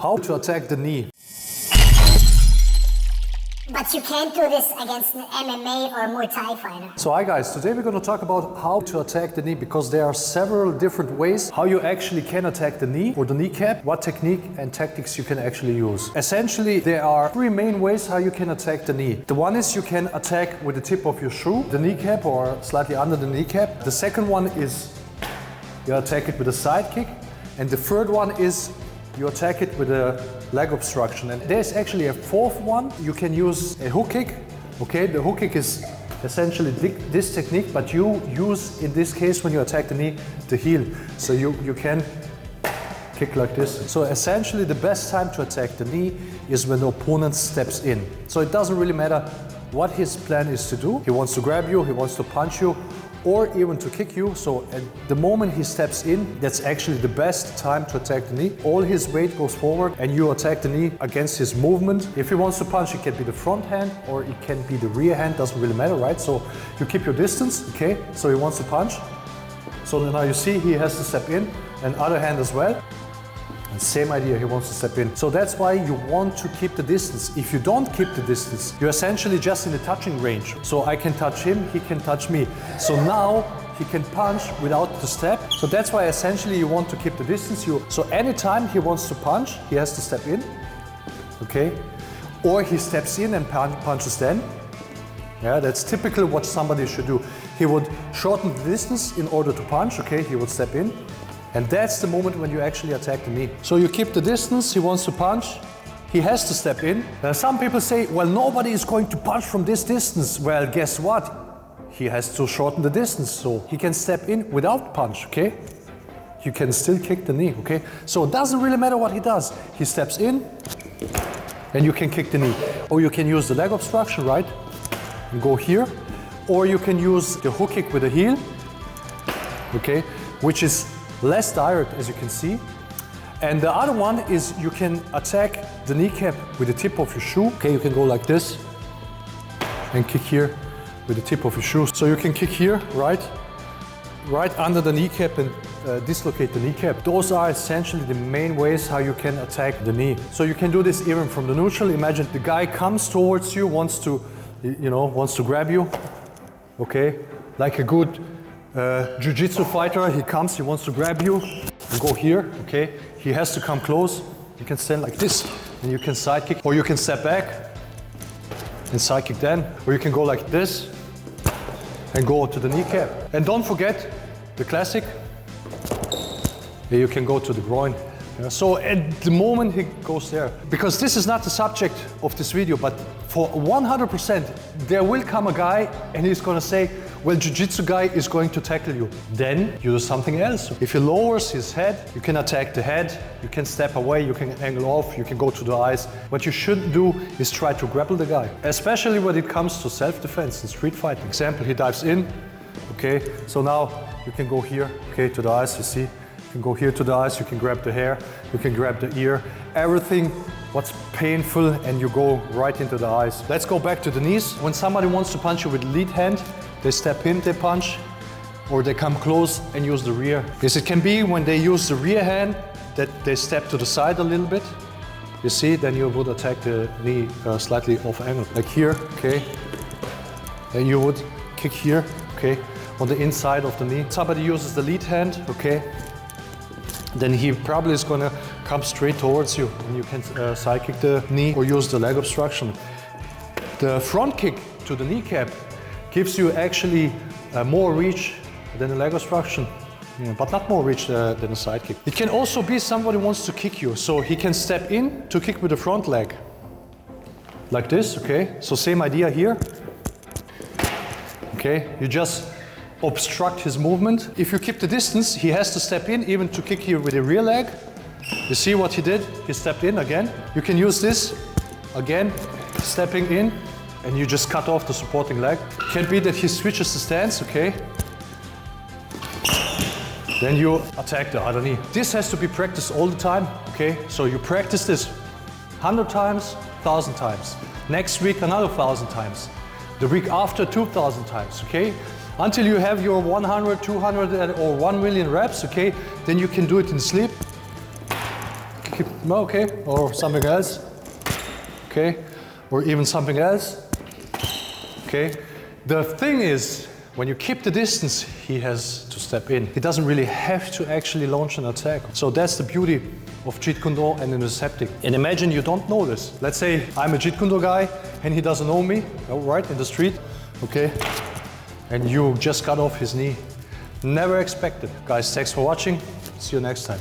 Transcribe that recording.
How to attack the knee. But you can't do this against an MMA or Muay Thai fighter. So hi guys, today we're going to talk about how to attack the knee, because there are several different ways how you actually can attack the knee or the kneecap, what technique and tactics you can actually use. Essentially, there are three main ways how you can attack the knee. The one is you can attack with the tip of your shoe, the kneecap or slightly under the kneecap. The second one is you attack it with a side kick. And the third one is you attack it with a leg obstruction. And there's actually a fourth one. You can use a hook kick. Okay, the hook kick is essentially this technique, but you use, in this case, when you attack the knee, the heel. So you can kick like this. So essentially the best time to attack the knee is when the opponent steps in. So it doesn't really matter what his plan is to do. He wants to grab you, he wants to punch you, or even to kick you. So at the moment he steps in, that's actually the best time to attack the knee. All his weight goes forward and you attack the knee against his movement. If he wants to punch, it can be the front hand or it can be the rear hand, doesn't really matter, right? So you keep your distance, okay? So he wants to punch. So now you see he has to step in, and other hand as well. And same idea, he wants to step in. So that's why you want to keep the distance. If you don't keep the distance, you're essentially just in the touching range. So I can touch him, he can touch me. So now he can punch without the step. So that's why essentially you want to keep the distance. So anytime he wants to punch, he has to step in, okay? Or he steps in and punches then. Yeah, that's typically what somebody should do. He would shorten the distance in order to punch, okay? He would step in. And that's the moment when you actually attack the knee. So you keep the distance, he wants to punch, he has to step in. Some people say, well, nobody is going to punch from this distance. Well, guess what? He has to shorten the distance, so he can step in without punch, okay? You can still kick the knee, okay? So it doesn't really matter what he does. He steps in, and you can kick the knee. Or you can use the leg obstruction, right? And go here. Or you can use the hook kick with the heel, okay? Which is less direct, as you can see. And the other one is you can attack the kneecap with the tip of your shoe. Okay, you can go like this and kick here with the tip of your shoe. So you can kick here, right under the kneecap and dislocate the kneecap. Those are essentially the main ways how you can attack the knee. So you can do this even from the neutral. Imagine the guy comes towards you, wants to grab you, okay? Like a good jiu-jitsu fighter, he comes, he wants to grab you, you go here, okay? He has to come close. You can stand like this, and you can side kick, or you can step back and side kick then, or you can go like this and go to the kneecap. And don't forget the classic, you can go to the groin. Yeah, so at the moment he goes there, because this is not the subject of this video, but for 100% there will come a guy and he's gonna say, well, jiu-jitsu guy is going to tackle you. Then you do something else. If he lowers his head, you can attack the head, you can step away, you can angle off, you can go to the eyes. What you shouldn't do is try to grapple the guy, especially when it comes to self-defense in street fight. Example, he dives in, okay? So now you can go here, okay, to the eyes, you see? You can go here to the eyes, you can grab the hair, you can grab the ear, everything what's painful, and you go right into the eyes. Let's go back to the knees. When somebody wants to punch you with the lead hand, they step in, they punch, or they come close and use the rear. Yes, it can be when they use the rear hand that they step to the side a little bit. You see, then you would attack the knee slightly off angle, like here, okay? Then you would kick here, okay, on the inside of the knee. Somebody uses the lead hand, okay? Then he probably is gonna come straight towards you, and you can side kick the knee or use the leg obstruction. The front kick to the kneecap gives you actually more reach than the leg obstruction, yeah, but not more reach than a side kick. It can also be somebody wants to kick you, so he can step in to kick with the front leg, like this, okay? So same idea here, okay? You just obstruct his movement. If you keep the distance, he has to step in even to kick here with the rear leg. You see what he did? He stepped in again. You can use this again, stepping in, and you just cut off the supporting leg. Can be that he switches the stance, okay? Then you attack the other knee. This has to be practiced all the time, okay? So you practice this 100 times, 1,000 times. Next week another 1,000 times. The week after 2,000 times, okay? Until you have your 100, 200 or 1 million reps, okay? Then you can do it in sleep. Okay, or something else. Okay, or even something else. Okay, the thing is, when you keep the distance, he has to step in. He doesn't really have to actually launch an attack. So that's the beauty of Jeet Kune Do and intercepting. And imagine you don't know this. Let's say I'm a Jeet Kune Do guy and he doesn't know me, right, in the street, okay? And you just cut off his knee. Never expected. Guys, thanks for watching. See you next time.